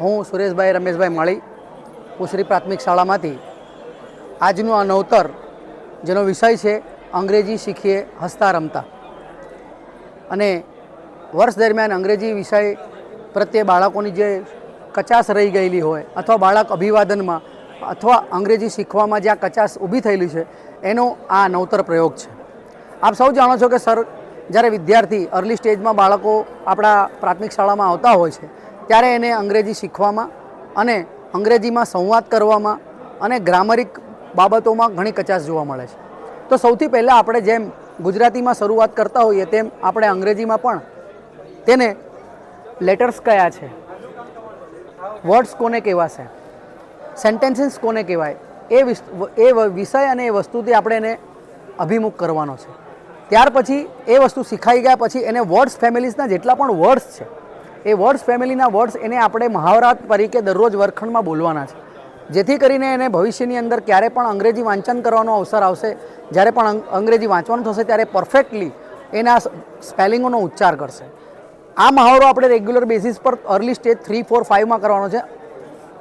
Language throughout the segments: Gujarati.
હું સુરેશભાઈ રમેશભાઈ માળી પુસરી પ્રાથમિક શાળામાંથી આજનું આ નવતર જેનો વિષય છે અંગ્રેજી શીખીએ હસતા રમતા અને વર્ષ દરમિયાન અંગ્રેજી વિષય પ્રત્યે બાળકોની જે કચાશ રહી ગયેલી હોય અથવા બાળક અભિવાદનમાં અથવા અંગ્રેજી શીખવામાં જ્યાં કચાશ ઊભી થયેલી છે એનો આ નવતર પ્રયોગ છે। આપ સૌ જાણો છો કે જ્યારે વિદ્યાર્થી અર્લી સ્ટેજમાં બાળકો આપણા પ્રાથમિક શાળામાં આવતા હોય છે ત્યારે એને અંગ્રેજી શીખવામાં અને અંગ્રેજીમાં સંવાદ કરવામાં અને ગ્રામરિક બાબતોમાં ઘણી કચાશ જોવા મળે છે। તો સૌથી પહેલાં આપણે જેમ ગુજરાતીમાં શરૂઆત કરતા હોઈએ તેમ આપણે અંગ્રેજીમાં પણ તેને લેટર્સ કયા છે, વર્ડ્સ કોને કહેવાશે, સેન્ટેન્સીસ કોને કહેવાય એ વિષય અને એ વસ્તુથી આપણે એને અભિમુખ કરવાનો છે। ત્યાર પછી એ વસ્તુ શીખાઈ ગયા પછી એને વર્ડ્સ ફેમિલીઝના જેટલા પણ વર્ડ્સ છે એ વર્ડ્સ ફેમિલીના વર્ડ્સ એને આપણે મહાવરા તરીકે દરરોજ વર્ગખંડમાં બોલવાના છે, જેથી કરીને એને ભવિષ્યની અંદર ક્યારે પણ અંગ્રેજી વાંચન કરવાનો અવસર આવશે, જ્યારે પણ અંગ્રેજી વાંચવાનું થશે ત્યારે પરફેક્ટલી એના સ્પેલિંગોનો ઉચ્ચાર કરશે। આ મહાવરો આપણે રેગ્યુલર બેસિસ પર અર્લી સ્ટેજ 3, 4, 5માં કરવાનો છે।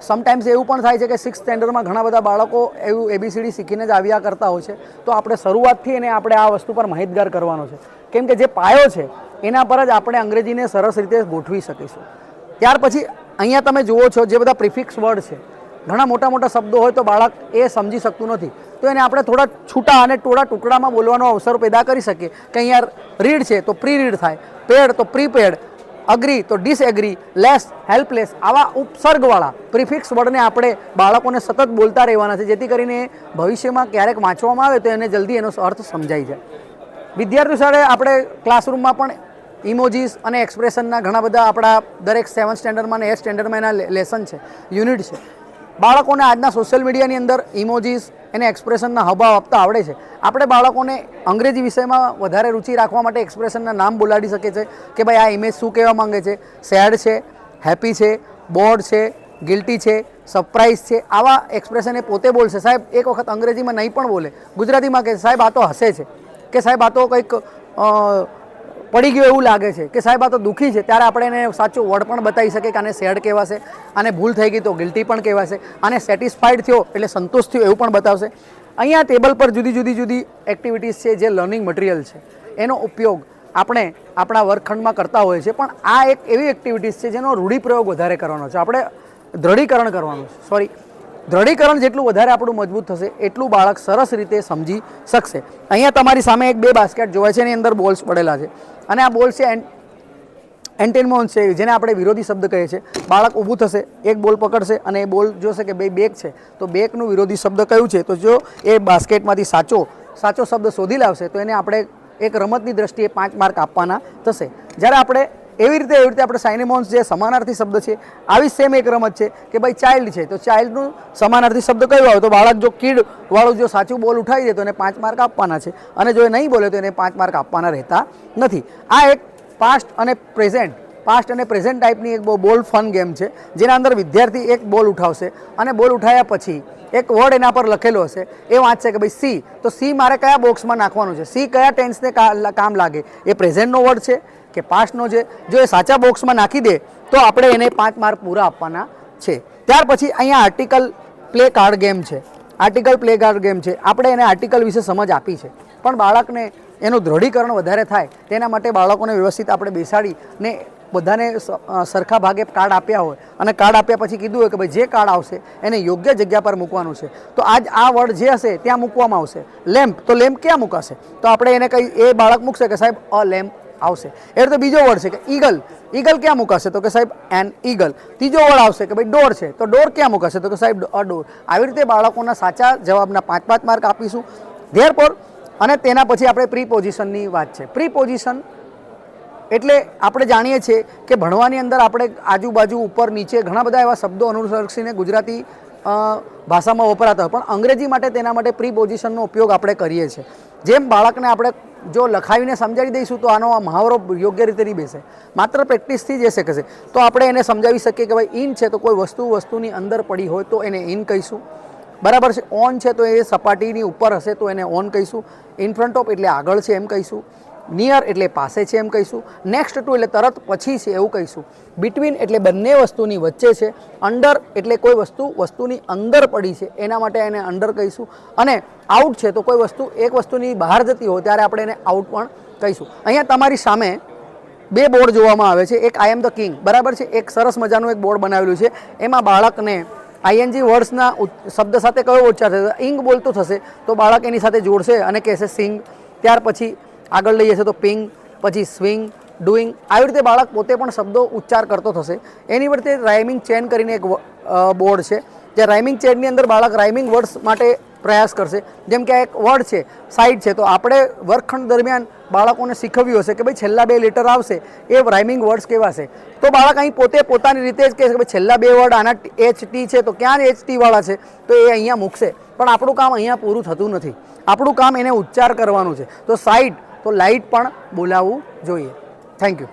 સમટાઈમ્સ એવું પણ થાય છે કે 6th સ્ટેન્ડર્ડમાં ઘણા બધા બાળકો એવું ABCD શીખીને જ આવ્યા કરતા હોય છે, તો આપણે શરૂઆતથી એને આપણે આ વસ્તુ પર માહિતગાર કરવાનો છે, કેમ કે જે પાયો છે એના પર જ આપણે અંગ્રેજીને સરસ રીતે ગોઠવી શકીશું। ત્યાર પછી અહીંયા તમે જુઓ છો જે બધા પ્રિફિક્સ વર્ડ છે, ઘણા મોટા મોટા શબ્દો હોય તો બાળક એ સમજી શકતું નથી, તો એને આપણે થોડા છૂટા અને થોડા ટુકડામાં બોલવાનો અવસર પેદા કરી શકીએ કે અહીંયા રીડ છે તો પ્રી રીડ થાય, પેડ તો પ્રીપેડ, અગ્રી તો ડિસએગ્રી, લેસ હેલ્પલેસ, આવા ઉપસર્ગવાળા પ્રિફિક્સ વર્ડને આપણે બાળકોને સતત બોલતા રહેવાના છે, જેથી કરીને ભવિષ્યમાં ક્યારેક વાંચવામાં આવે તો એને જલ્દી એનો અર્થ સમજાઈ જાય। વિદ્યાર્થીઓ સાથે આપણે ક્લાસરૂમમાં પણ ઇમોજીસ અને એક્સપ્રેશનના ઘણા બધા આપણા દરેક 7th સ્ટેન્ડર્ડમાં અને 8th સ્ટેન્ડર્ડમાં એના લેસન છે, યુનિટ છે। બાળકોને આજના સોશિયલ મીડિયાની અંદર ઇમોજીસ અને એક્સપ્રેશનના હાવભાવ આપતા આવડે છે, આપણે બાળકોને અંગ્રેજી વિષયમાં વધારે રુચિ રાખવા માટે એક્સપ્રેશનના નામ બોલાડી શકીએ છીએ કે ભાઈ આ ઇમેજ શું કહેવા માંગે છે, સેડ છે, હેપી છે, બોર્ડ છે, ગિલ્ટી છે, સરપ્રાઇઝ છે, આવા એક્સપ્રેશન એ પોતે બોલશે। સાહેબ એક વખત અંગ્રેજીમાં નહીં પણ બોલે, ગુજરાતીમાં કહે સાહેબ આ તો હસે છે, કે સાહેબ આ તો કંઈક પડી ગયું એવું લાગે છે, કે સાહેબ આ તો દુઃખી છે, ત્યારે આપણે એને સાચું વર્ડ પણ બતાવી શકીએ કે આને સેડ કહેવાશે, આને ભૂલ થઈ ગઈ તો ગિલ્ટી પણ કહેવાશે, આને સેટિસ્ફાઈડ થયો એટલે સંતોષ થયો એવું પણ બતાવશે। અહીંયા ટેબલ પર જુદી એક્ટિવિટીઝ છે જે લર્નિંગ મટીરિયલ છે એનો ઉપયોગ આપણે આપણા વર્ગખંડમાં કરતા હોઈએ છીએ, પણ આ એક એવી એક્ટિવિટીઝ છે જેનો રૂઢિપ્રયોગ વધારે કરવાનો છે, આપણે દ્રઢીકરણ કરવાનું છે, દ્રઢીકરણ જેટલું વધારે આપણું મજબૂત થશે એટલું બાળક સરસ રીતે સમજી શકશે। અહીંયા તમારી સામે 1-2 બાસ્કેટ જોવાય છે, એની અંદર બોલ્સ પડેલા છે અને આ બોલ છે એન્ટેનમોન્સ છે, જેને આપણે વિરોધી શબ્દ કહીએ છીએ। બાળક ઊભું થશે, એક બોલ પકડશે અને એ બોલ જોશે કે ભાઈ બેગ છે, તો બેગનું વિરોધી શબ્દ કયું છે, તો જો એ બાસ્કેટમાંથી સાચો શબ્દ શોધી લાવશે તો એને આપણે એક રમતની દ્રષ્ટિએ 5 માર્ક આપવાના થશે। જ્યારે આપણે એવી રીતે આપણે સાઇનેમોન્સ જે સમાનાર્થી શબ્દ છે, આવી સેમ એક રમત છે કે ભાઈ ચાઇલ્ડ છે, તો ચાઇલ્ડનું સમાનાર્થી શબ્દ કયો આવે, તો બાળક જો કીડ વાળું જો સાચું બોલ ઉઠાવી દે તો એને 5 માર્ક આપવાના છે અને જો એ નહીં બોલે તો એને 5 માર્ક આપવાના રહેતા નથી। આ એક પાસ્ટ અને પ્રેઝન્ટ ટાઈપની એક બહુ બોલ્ડ ફન ગેમ છે, જેના અંદર વિદ્યાર્થી એક બોલ ઉઠાવશે અને બોલ ઉઠાવ્યા પછી એક વર્ડ એના પર લખેલો હશે, એ વાંચશે કે ભાઈ સી, તો સી મારે કયા બોક્સમાં નાખવાનું છે, સી કયા ટેન્સને કામ લાગે, એ પ્રેઝન્ટનો વર્ડ છે કે પાસ્ટનો છે, જો એ સાચા બોક્સમાં નાખી દે તો આપણે એને 5 માર્ક પૂરા આપવાના છે। ત્યાર પછી અહીંયા આર્ટિકલ પ્લે કાર્ડ ગેમ છે, આપણે એને આર્ટિકલ વિશે સમજ આપી છે, પણ બાળકને એનું દ્રઢીકરણ વધારે થાય તેના માટે બાળકોને વ્યવસ્થિત આપણે બેસાડીને બધાને સરખા ભાગે કાર્ડ આપ્યા હોય અને કાર્ડ આપ્યા પછી કીધું હોય કે ભાઈ જે કાર્ડ આવશે એને યોગ્ય જગ્યા પર મૂકવાનું છે, તો આજ આ વર્ડ જે હશે ત્યાં મૂકવામાં આવશે। લેમ્પ, તો લેમ્પ ક્યાં મૂકાશે, તો આપણે એને કંઈ એ બાળક મૂકશે કે સાહેબ અ લેમ્પ આવશે। એ રીતે બીજો વર્ડ છે કે ઈગલ ક્યાં મૂકાશે, તો કે સાહેબ એન ઈગલ। ત્રીજો વર્ડ આવશે કે ભાઈ ડોર છે, તો ડોર ક્યાં મૂકાશે, તો કે સાહેબ અ ડોર। આવી રીતે બાળકોના સાચા જવાબના 5 માર્ક આપીશું। ધેરફોર અને તેના પછી આપણે પ્રીપોઝિશનની વાત છે। પ્રીપોઝિશન એટલે આપણે જાણીએ છીએ કે ભણવાની અંદર આપણે આજુબાજુ ઉપર નીચે ઘણા બધા એવા શબ્દો અનુસરીને ગુજરાતી ભાષામાં વપરાતા હોય, પણ અંગ્રેજી માટે તેના માટે પ્રીપોઝિશનનો ઉપયોગ આપણે કરીએ છીએ। જેમ બાળકને આપણે જો લખાવીને સમજાવી દઈશું તો આનો મહાવરો યોગ્ય રીતે નહીં બેસે, માત્ર પ્રેક્ટિસથી જ એ શીખશે। તો આપણે એને સમજાવી શકીએ કે ભાઈ ઇન છે તો કોઈ વસ્તુની અંદર પડી હોય તો એને ઇન કહીશું, બરાબર છે। ઓન છે તો એ સપાટીની ઉપર હશે તો એને ઓન કહીશું, ઇન ફ્રન્ટ ઓફ એટલે આગળ છે એમ કહીશું, નિયર એટલે પાસે છે એમ કહીશું, નેક્સ્ટ ટુ એટલે તરત પછી છે એવું કહીશું, બિટવીન એટલે બંને વસ્તુની વચ્ચે છે, અંડર એટલે કોઈ વસ્તુની અંદર પડી છે એના માટે એને અંડર કહીશું, અને આઉટ છે તો કોઈ વસ્તુ એક વસ્તુની બહાર જતી હોય ત્યારે આપણે એને આઉટ પણ કહીશું. અહીંયા તમારી સામે બે બોર્ડ જોવામાં આવે છે, એક આઈ એમ ધ કિંગ, બરાબર છે, એક સરસ મજાનું એક બોર્ડ બનાવેલું છે, એમાં બાળકને આઈએનજી વર્ડ્સના શબ્દ સાથે કયો ઉચ્ચાર થશે, ઇંગ બોલતો થશે તો બાળક એની સાથે જોડશે અને કહેશે સિંગ, ત્યાર પછી આગળ લઈ જશે તો પિંગ, પછી સ્વિંગ, ડુઈંગ, આવી રીતે બાળક પોતે પણ શબ્દો ઉચ્ચાર કરતો થશે. એની વચ્ચે રાઇમિંગ ચેન કરીને એક બોર્ડ છે, જે રાઇમિંગ ચેનની અંદર બાળક રાઇમિંગ વર્ડ્સ માટે પ્રયાસ કરશે. જેમ કે આ એક વર્ડ છે સાઈડ છે, તો આપણે વર્ગખંડ દરમિયાન બાળકોને શીખવ્યું હશે કે ભાઈ છેલ્લા બે લેટર આવશે એ રાઇમિંગ વર્ડ્સ કેવા છે, તો બાળક અહીં પોતે પોતાની રીતે જ કહેશે કે ભાઈ છેલ્લા બે વર્ડ આના એચ ટી છે તો ક્યાં એચ ટીવાળા છે, તો એ અહીંયા મૂકશે. પણ આપણું કામ અહીંયા પૂરું થતું નથી, આપણું કામ એને ઉચ્ચાર કરવાનું છે. તો સાઈડ તો લાઇટ પણ બોલાવવું જોઈએ. Thank you.